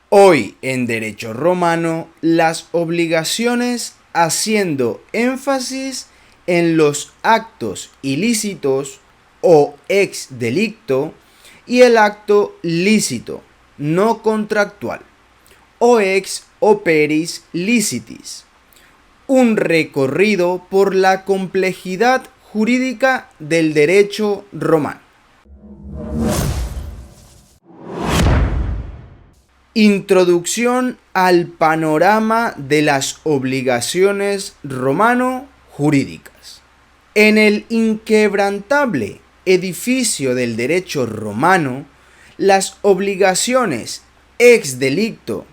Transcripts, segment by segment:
Hoy en Derecho Romano, las obligaciones haciendo énfasis en los actos ilícitos o ex delicto y el acto lícito, no contractual, o ex operis licitis. Un recorrido por la complejidad jurídica del derecho romano. Introducción al panorama de las obligaciones romano-jurídicas. En el inquebrantable edificio del derecho romano, las obligaciones ex delicto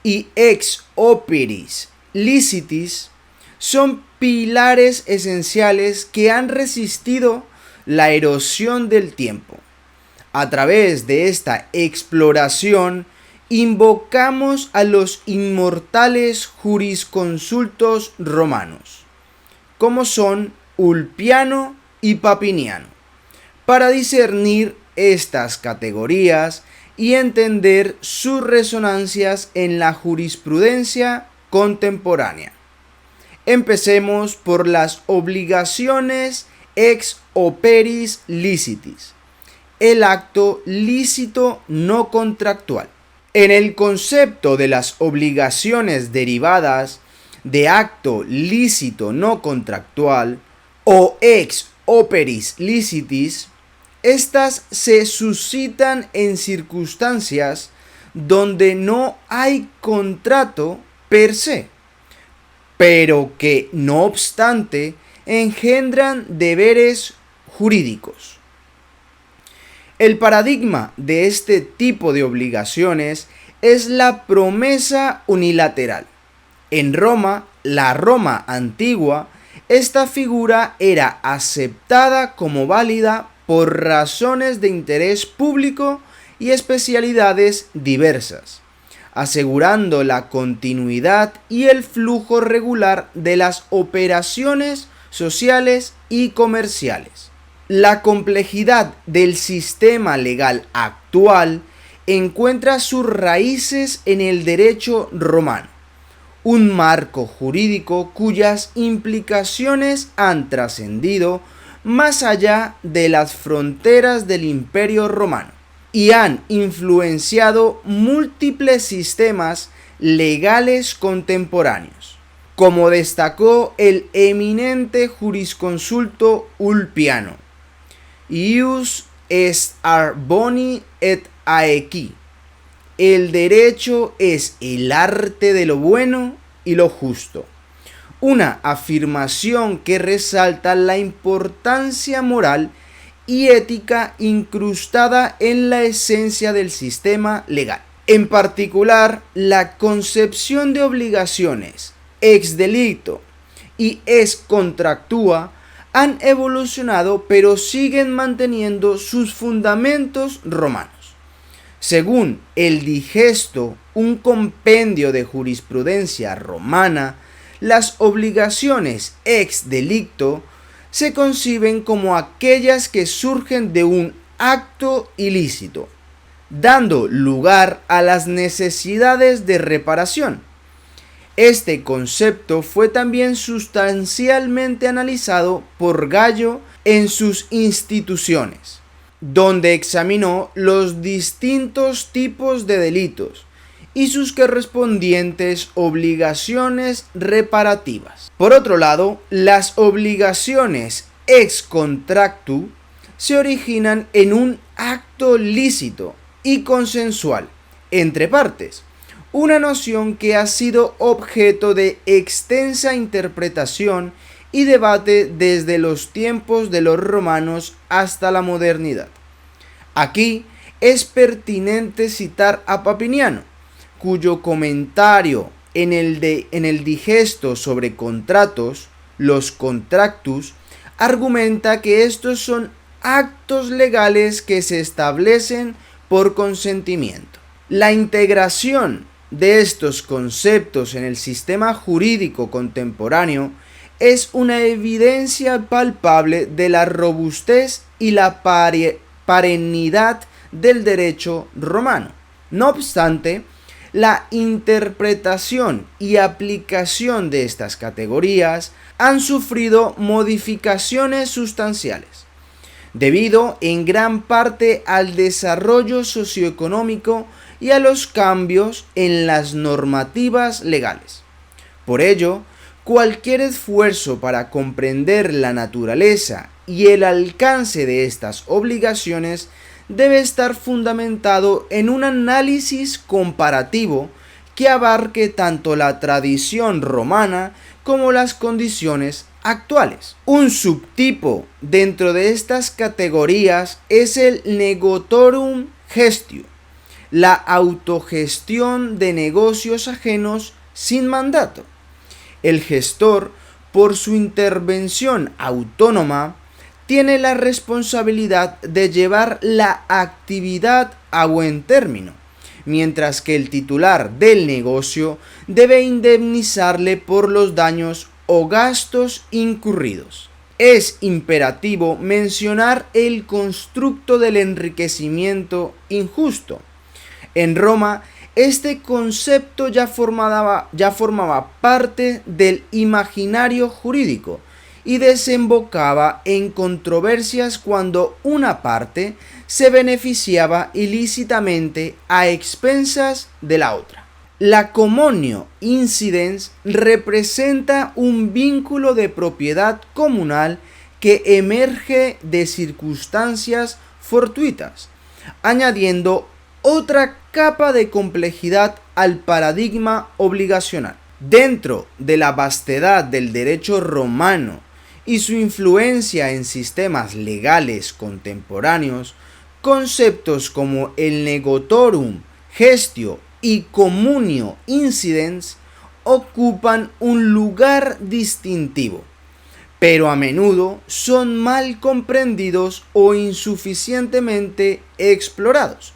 y ex operis licitis son pilares esenciales que han resistido la erosión del tiempo. A través de esta exploración, invocamos a los inmortales jurisconsultos romanos, como son Ulpiano y Papiniano, para discernir estas categorías y entender sus resonancias en la jurisprudencia contemporánea. Empecemos por las obligaciones ex operis licitis, el acto lícito no contractual. En el concepto de las obligaciones derivadas de acto lícito no contractual o ex operis licitis, estas se suscitan en circunstancias donde no hay contrato per se, pero que no obstante engendran deberes jurídicos. El paradigma de este tipo de obligaciones es la promesa unilateral. En Roma, la Roma antigua, esta figura era aceptada como válida por razones de interés público y especialidades diversas, asegurando la continuidad y el flujo regular de las operaciones sociales y comerciales. La complejidad del sistema legal actual encuentra sus raíces en el derecho romano, un marco jurídico cuyas implicaciones han trascendido más allá de las fronteras del Imperio Romano y han influenciado múltiples sistemas legales contemporáneos, como destacó el eminente jurisconsulto Ulpiano. Ius est arboni et aequi. El derecho es el arte de lo bueno y lo justo. Una afirmación que resalta la importancia moral y ética incrustada en la esencia del sistema legal. En particular, la concepción de obligaciones ex delicto y ex contractua han evolucionado, pero siguen manteniendo sus fundamentos romanos. Según el Digesto, un compendio de jurisprudencia romana, las obligaciones ex delicto se conciben como aquellas que surgen de un acto ilícito, dando lugar a las necesidades de reparación. Este concepto fue también sustancialmente analizado por Gallo en sus Instituciones, donde examinó los distintos tipos de delitos y sus correspondientes obligaciones reparativas. Por otro lado, las obligaciones ex contractu se originan en un acto lícito y consensual entre partes, una noción que ha sido objeto de extensa interpretación y debate desde los tiempos de los romanos hasta la modernidad. Aquí es pertinente citar a Papiniano, cuyo comentario en el Digesto sobre contratos, los contractus, argumenta que estos son actos legales que se establecen por consentimiento. La integración de estos conceptos en el sistema jurídico contemporáneo es una evidencia palpable de la robustez y la perennidad del derecho romano. No obstante, la interpretación y aplicación de estas categorías han sufrido modificaciones sustanciales, debido en gran parte al desarrollo socioeconómico y a los cambios en las normativas legales. Por ello, cualquier esfuerzo para comprender la naturaleza y el alcance de estas obligaciones debe estar fundamentado en un análisis comparativo que abarque tanto la tradición romana como las condiciones actuales. Un subtipo dentro de estas categorías es el negotorum gestio, la autogestión de negocios ajenos sin mandato. El gestor, por su intervención autónoma, tiene la responsabilidad de llevar la actividad a buen término, mientras que el titular del negocio debe indemnizarle por los daños o gastos incurridos. Es imperativo mencionar el constructo del enriquecimiento injusto. En Roma, este concepto ya formaba parte del imaginario jurídico y desembocaba en controversias cuando una parte se beneficiaba ilícitamente a expensas de la otra. La communio incidens representa un vínculo de propiedad comunal que emerge de circunstancias fortuitas, añadiendo otra capa de complejidad al paradigma obligacional. Dentro de la vastedad del derecho romano y su influencia en sistemas legales contemporáneos, conceptos como el negotorum gestio y communio incidens ocupan un lugar distintivo, pero a menudo son mal comprendidos o insuficientemente explorados.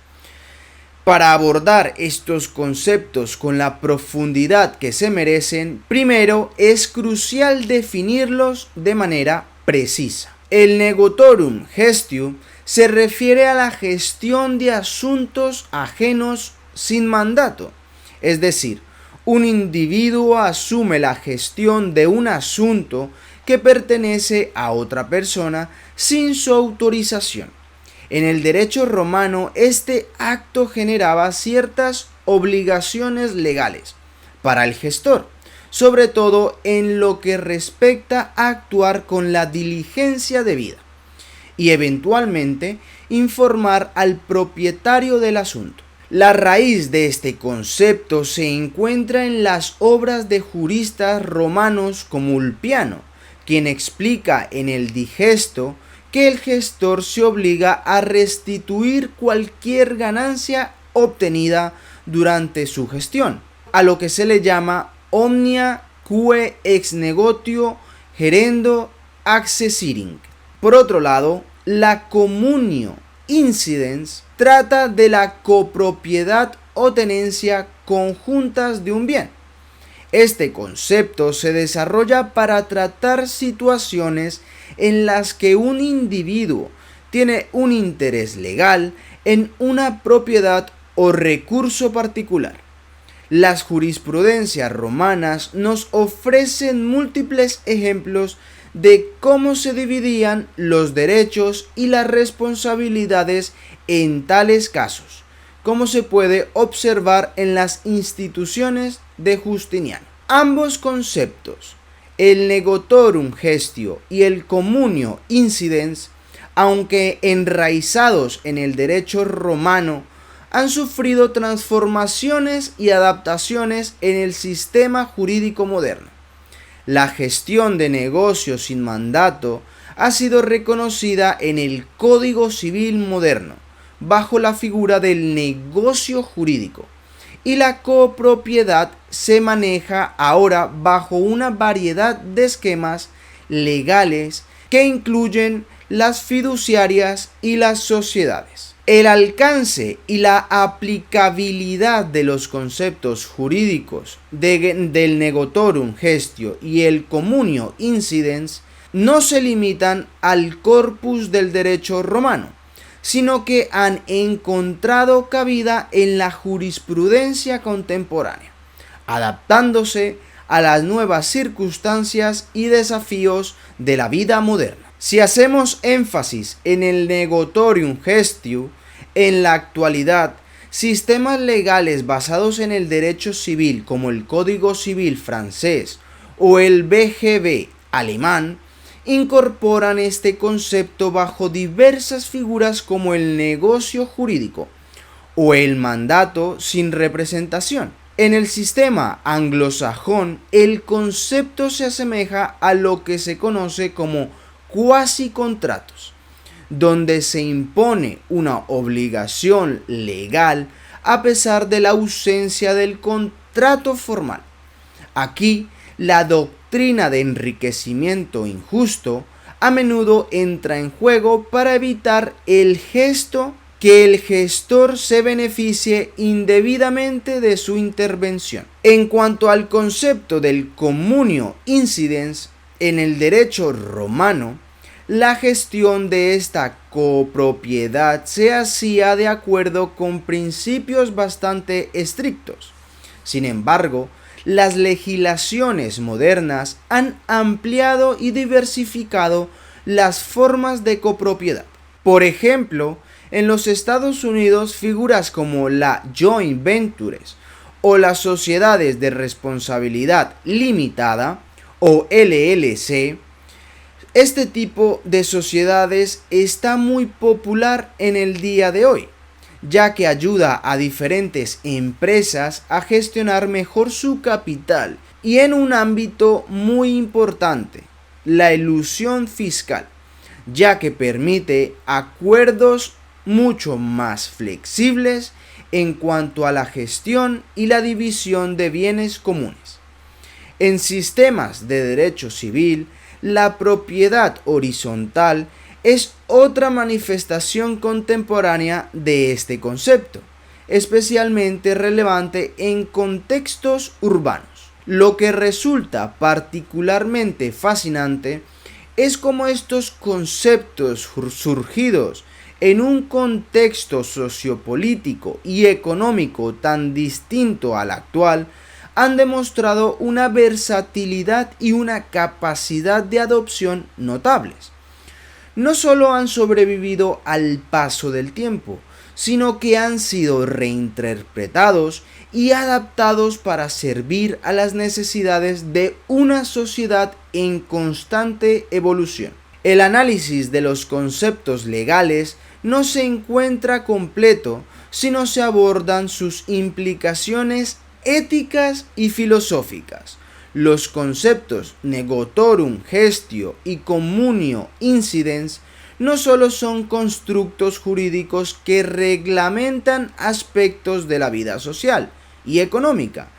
Para abordar estos conceptos con la profundidad que se merecen, primero es crucial definirlos de manera precisa. El negotorum gestio se refiere a la gestión de asuntos ajenos sin mandato, es decir, un individuo asume la gestión de un asunto que pertenece a otra persona sin su autorización. En el derecho romano, este acto generaba ciertas obligaciones legales para el gestor, sobre todo en lo que respecta a actuar con la diligencia debida y eventualmente informar al propietario del asunto. La raíz de este concepto se encuentra en las obras de juristas romanos como Ulpiano, quien explica en el Digesto que el gestor se obliga a restituir cualquier ganancia obtenida durante su gestión, a lo que se le llama omnia quae ex negotio gerendo accesirint. Por otro lado, la communio incidens trata de la copropiedad o tenencia conjuntas de un bien. Este concepto se desarrolla para tratar situaciones en las que un individuo tiene un interés legal en una propiedad o recurso particular. Las jurisprudencias romanas nos ofrecen múltiples ejemplos de cómo se dividían los derechos y las responsabilidades en tales casos, como se puede observar en las instituciones de Justiniano. Ambos conceptos, el negotorum gestio y el communio incidens, aunque enraizados en el derecho romano, han sufrido transformaciones y adaptaciones en el sistema jurídico moderno. La gestión de negocios sin mandato ha sido reconocida en el Código Civil moderno, bajo la figura del negocio jurídico, y la copropiedad se maneja ahora bajo una variedad de esquemas legales que incluyen las fiduciarias y las sociedades. El alcance y la aplicabilidad de los conceptos jurídicos del negotorum gestio y el communio incidens no se limitan al corpus del derecho romano, sino que han encontrado cabida en la jurisprudencia contemporánea, adaptándose a las nuevas circunstancias y desafíos de la vida moderna. Si hacemos énfasis en el negotorium gestiu, en la actualidad, sistemas legales basados en el derecho civil como el Código Civil francés o el BGB alemán incorporan este concepto bajo diversas figuras como el negocio jurídico o el mandato sin representación. En el sistema anglosajón, el concepto se asemeja a lo que se conoce como cuasi contratos, donde se impone una obligación legal a pesar de la ausencia del contrato formal. Aquí, la doctrina de enriquecimiento injusto a menudo entra en juego para evitar que el gestor se beneficie indebidamente de su intervención. En cuanto al concepto del communio incidens, en el derecho romano, la gestión de esta copropiedad se hacía de acuerdo con principios bastante estrictos. Sin embargo, las legislaciones modernas han ampliado y diversificado las formas de copropiedad. Por ejemplo, en los Estados Unidos, figuras como la joint ventures o las sociedades de responsabilidad limitada o LLC, este tipo de sociedades está muy popular en el día de hoy, ya que ayuda a diferentes empresas a gestionar mejor su capital y en un ámbito muy importante, la elusión fiscal, ya que permite acuerdos mucho más flexibles en cuanto a la gestión y la división de bienes comunes. En sistemas de derecho civil, la propiedad horizontal es otra manifestación contemporánea de este concepto, especialmente relevante en contextos urbanos. Lo que resulta particularmente fascinante es cómo estos conceptos surgidos en un contexto sociopolítico y económico tan distinto al actual han demostrado una versatilidad y una capacidad de adopción notables. No solo han sobrevivido al paso del tiempo, sino que han sido reinterpretados y adaptados para servir a las necesidades de una sociedad en constante evolución. El análisis de los conceptos legales no se encuentra completo si no se abordan sus implicaciones éticas y filosóficas. Los conceptos negotorum gestio y communio incidens no solo son constructos jurídicos que reglamentan aspectos de la vida social y económica,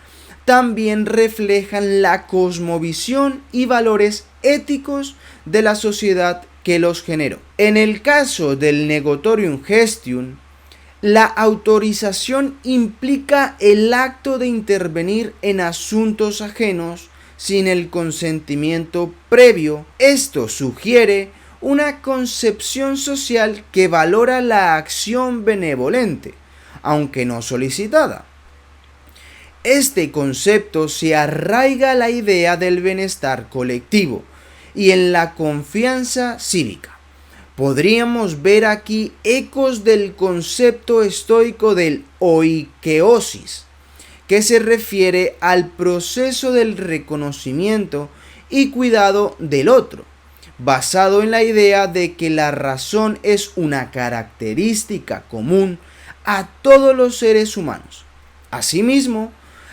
también reflejan la cosmovisión y valores éticos de la sociedad que los generó. En el caso del negotorium gestium, la autorización implica el acto de intervenir en asuntos ajenos sin el consentimiento previo. Esto sugiere una concepción social que valora la acción benevolente, aunque no solicitada. Este concepto se arraiga a la idea del bienestar colectivo y en la confianza cívica. Podríamos ver aquí ecos del concepto estoico del oikeosis, que se refiere al proceso del reconocimiento y cuidado del otro, basado en la idea de que la razón es una característica común a todos los seres humanos. Asimismo,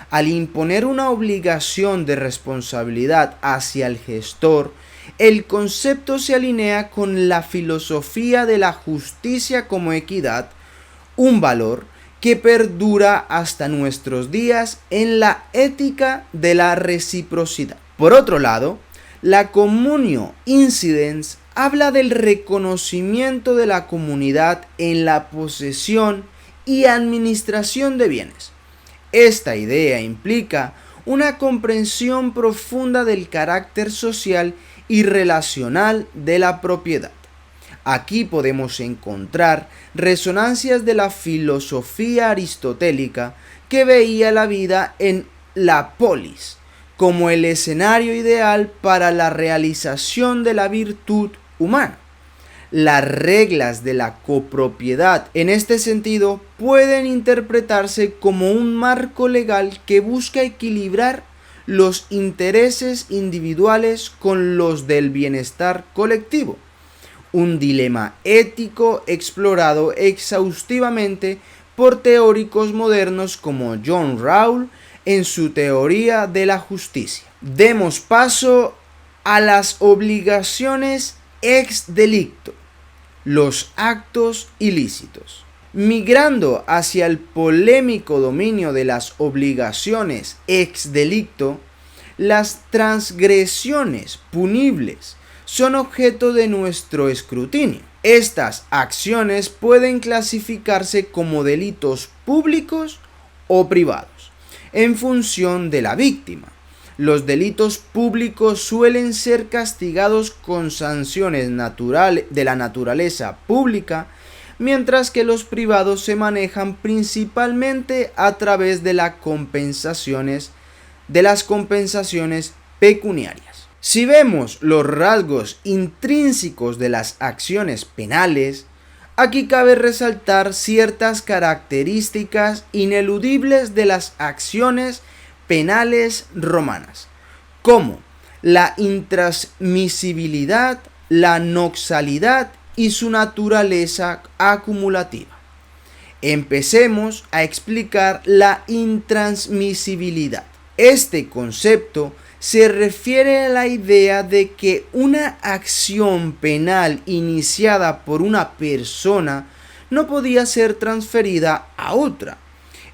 al imponer una obligación de responsabilidad hacia el gestor, el concepto se alinea con la filosofía de la justicia como equidad, un valor que perdura hasta nuestros días en la ética de la reciprocidad. Por otro lado, la communio incidens habla del reconocimiento de la comunidad en la posesión y administración de bienes. Esta idea implica una comprensión profunda del carácter social y relacional de la propiedad, Aquí podemos encontrar resonancias de la filosofía aristotélica que veía la vida en la polis como el escenario ideal para la realización de la virtud humana. Las reglas de la copropiedad en este sentido pueden interpretarse como un marco legal que busca equilibrar los intereses individuales con los del bienestar colectivo. Un dilema ético explorado exhaustivamente por teóricos modernos como John Rawls en su teoría de la justicia. Demos paso a las obligaciones ex delicto, los actos ilícitos. Migrando hacia el polémico dominio de las obligaciones ex delicto, las transgresiones punibles son objeto de nuestro escrutinio. Estas acciones pueden clasificarse como delitos públicos o privados, en función de la víctima. Los delitos públicos suelen ser castigados con sanciones de la naturaleza pública, mientras que los privados se manejan principalmente a través de las compensaciones pecuniarias. Si vemos los rasgos intrínsecos de las acciones penales, aquí cabe resaltar ciertas características ineludibles de las acciones penales romanas, como la intransmisibilidad, la noxalidad y su naturaleza acumulativa. Empecemos a explicar la intransmisibilidad. Este concepto se refiere a la idea de que una acción penal iniciada por una persona no podía ser transferida a otra.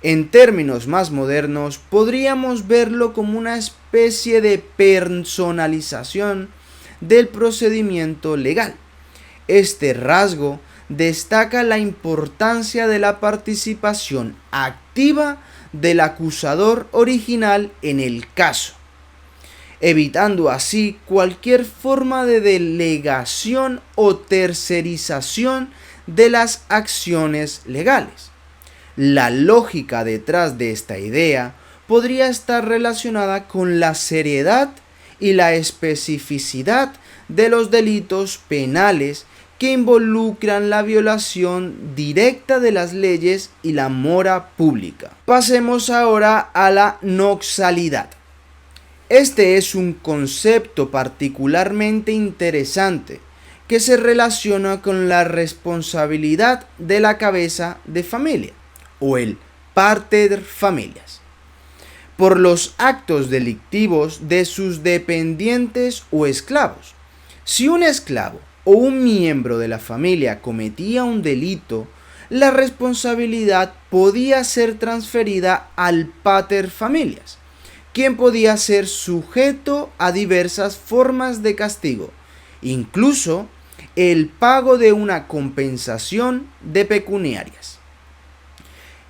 En términos más modernos, podríamos verlo como una especie de personalización del procedimiento legal. Este rasgo destaca la importancia de la participación activa del acusador original en el caso, evitando así cualquier forma de delegación o tercerización de las acciones legales. La lógica detrás de esta idea podría estar relacionada con la seriedad y la especificidad de los delitos penales que involucran la violación directa de las leyes y la mora pública. Pasemos ahora a la noxalidad. Este es un concepto particularmente interesante que se relaciona con la responsabilidad de la cabeza de familia o el pater familias por los actos delictivos de sus dependientes o esclavos. Si un esclavo o un miembro de la familia cometía un delito, la responsabilidad podía ser transferida al pater familias, quien podía ser sujeto a diversas formas de castigo, incluso el pago de una compensación de pecuniarias.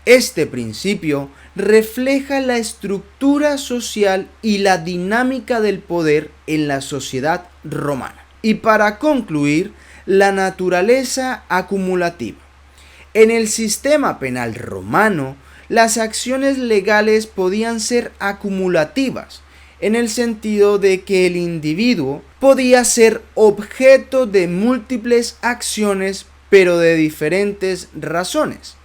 Este principio refleja la estructura social y la dinámica del poder en la sociedad romana. Y para concluir, la naturaleza acumulativa. En el sistema penal romano, las acciones legales podían ser acumulativas, en el sentido de que el individuo podía ser objeto de múltiples acciones, pero de diferentes razones.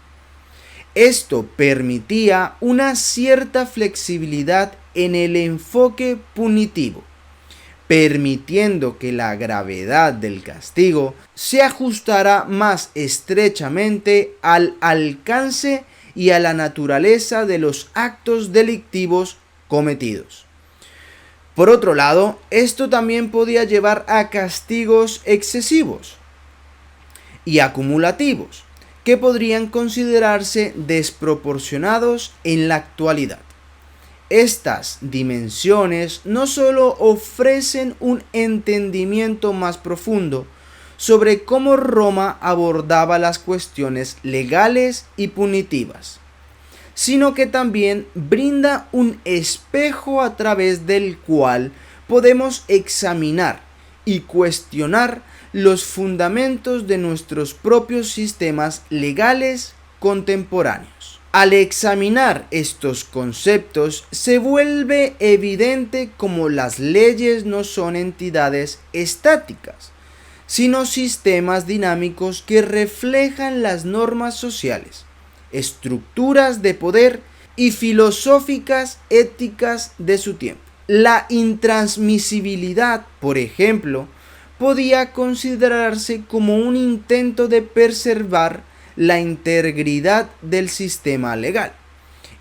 Esto permitía una cierta flexibilidad en el enfoque punitivo, permitiendo que la gravedad del castigo se ajustara más estrechamente al alcance y a la naturaleza de los actos delictivos cometidos. Por otro lado, esto también podía llevar a castigos excesivos y acumulativos, que podrían considerarse desproporcionados en la actualidad. Estas dimensiones no solo ofrecen un entendimiento más profundo sobre cómo Roma abordaba las cuestiones legales y punitivas, sino que también brinda un espejo a través del cual podemos examinar y cuestionar los fundamentos de nuestros propios sistemas legales contemporáneos. Al examinar estos conceptos, se vuelve evidente cómo las leyes no son entidades estáticas, sino sistemas dinámicos que reflejan las normas sociales, estructuras de poder y filosóficas éticas de su tiempo. La intransmisibilidad, por ejemplo, podía considerarse como un intento de preservar la integridad del sistema legal,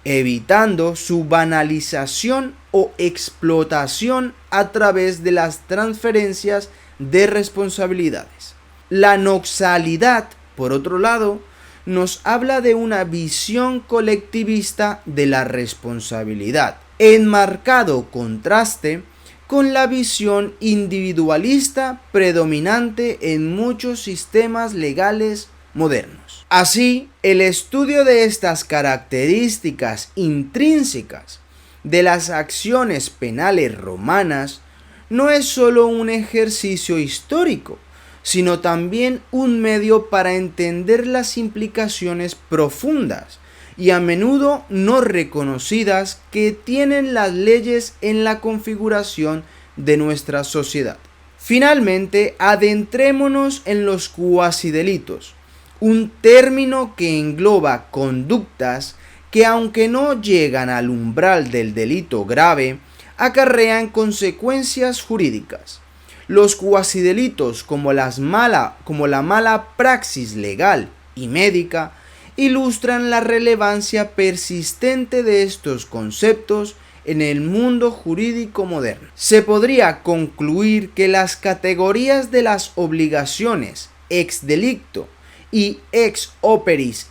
evitando su banalización o explotación a través de las transferencias de responsabilidades. La noxalidad, por otro lado, nos habla de una visión colectivista de la responsabilidad, en marcado contraste con la visión individualista predominante en muchos sistemas legales modernos. Así, el estudio de estas características intrínsecas de las acciones penales romanas no es solo un ejercicio histórico, sino también un medio para entender las implicaciones profundas y a menudo no reconocidas que tienen las leyes en la configuración de nuestra sociedad. Finalmente, adentrémonos en los cuasidelitos, un término que engloba conductas que, aunque no llegan al umbral del delito grave, acarrean consecuencias jurídicas. Los cuasidelitos, como la mala praxis legal y médica, ilustran la relevancia persistente de estos conceptos en el mundo jurídico moderno. Se podría concluir que las categorías de las obligaciones ex delicto y ex operis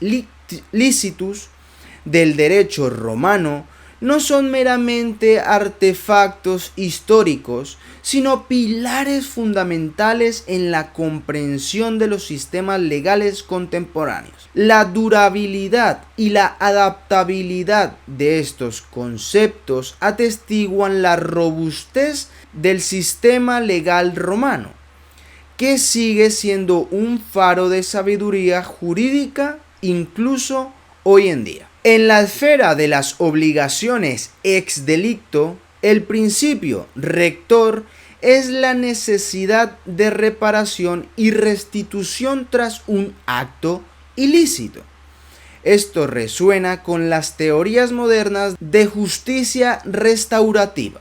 licitus del derecho romano no son meramente artefactos históricos, sino pilares fundamentales en la comprensión de los sistemas legales contemporáneos. La durabilidad y la adaptabilidad de estos conceptos atestiguan la robustez del sistema legal romano, que sigue siendo un faro de sabiduría jurídica incluso hoy en día. En la esfera de las obligaciones ex delicto, el principio rector es la necesidad de reparación y restitución tras un acto ilícito. Esto resuena con las teorías modernas de justicia restaurativa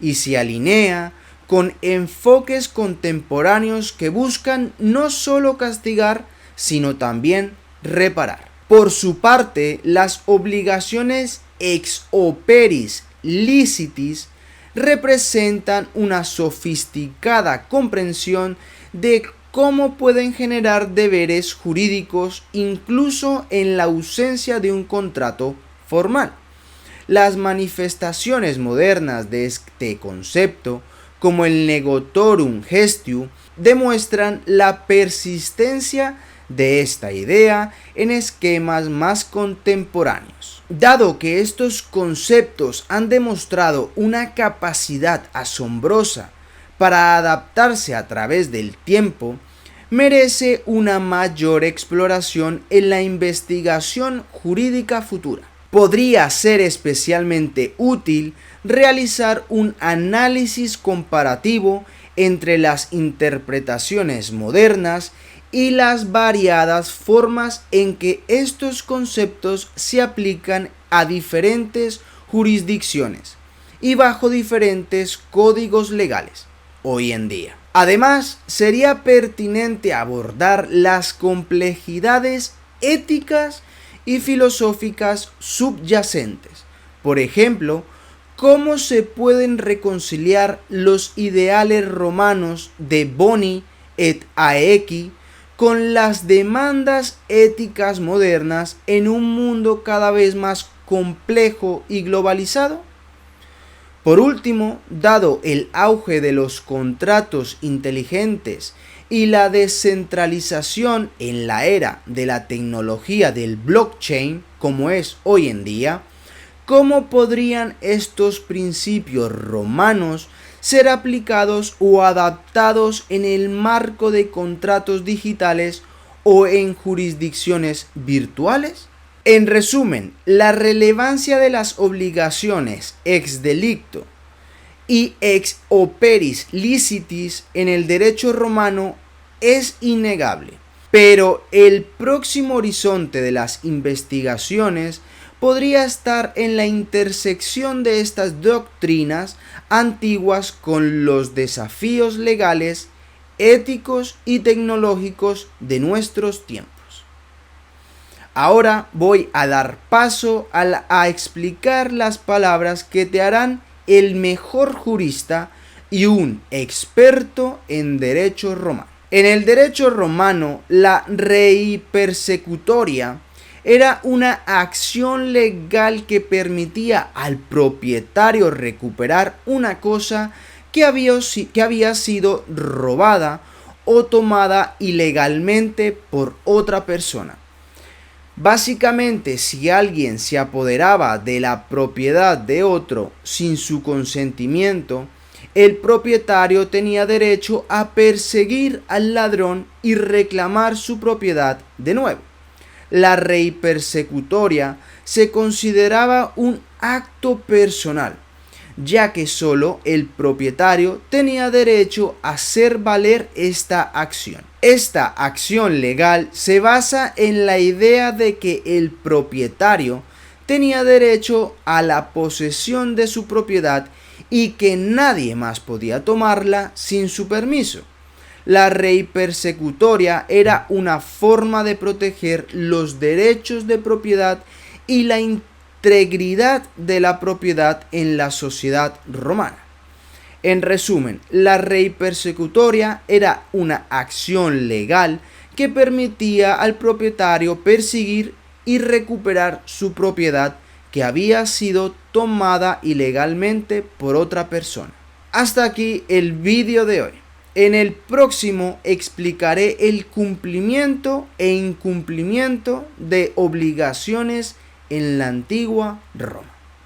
y se alinea con enfoques contemporáneos que buscan no solo castigar, sino también reparar. Por su parte, las obligaciones ex operis licitis representan una sofisticada comprensión de cómo pueden generar deberes jurídicos incluso en la ausencia de un contrato formal. Las manifestaciones modernas de este concepto, como el negotorum gestiu, demuestran la persistencia de esta idea en esquemas más contemporáneos. Dado que estos conceptos han demostrado una capacidad asombrosa para adaptarse a través del tiempo, merece una mayor exploración en la investigación jurídica futura. Podría ser especialmente útil realizar un análisis comparativo entre las interpretaciones modernas y las variadas formas en que estos conceptos se aplican a diferentes jurisdicciones y bajo diferentes códigos legales hoy en día. Además, sería pertinente abordar las complejidades éticas y filosóficas subyacentes. Por ejemplo, cómo se pueden reconciliar los ideales romanos de boni et aequi con las demandas éticas modernas en un mundo cada vez más complejo y globalizado. Por último, dado el auge de los contratos inteligentes y la descentralización en la era de la tecnología del blockchain, como es hoy en día, ¿cómo podrían estos principios romanos ser aplicados o adaptados en el marco de contratos digitales o en jurisdicciones virtuales? En resumen, la relevancia de las obligaciones ex delicto y ex operis licitis en el derecho romano es innegable, pero el próximo horizonte de las investigaciones podría estar en la intersección de estas doctrinas antiguas con los desafíos legales, éticos y tecnológicos de nuestros tiempos. Ahora voy a dar paso a explicar las palabras que te harán el mejor jurista y un experto en derecho romano. En el derecho romano, la rei persecutoria era una acción legal que permitía al propietario recuperar una cosa que había sido robada o tomada ilegalmente por otra persona. Básicamente, si alguien se apoderaba de la propiedad de otro sin su consentimiento, el propietario tenía derecho a perseguir al ladrón y reclamar su propiedad de nuevo. La rei persecutoria se consideraba un acto personal, ya que solo el propietario tenía derecho a hacer valer esta acción. Esta acción legal se basa en la idea de que el propietario tenía derecho a la posesión de su propiedad y que nadie más podía tomarla sin su permiso. La rei persecutoria era una forma de proteger los derechos de propiedad y la integridad de la propiedad en la sociedad romana. En resumen, la rei persecutoria era una acción legal que permitía al propietario perseguir y recuperar su propiedad que había sido tomada ilegalmente por otra persona. Hasta aquí el vídeo de hoy. En el próximo explicaré el cumplimiento e incumplimiento de obligaciones en la antigua Roma.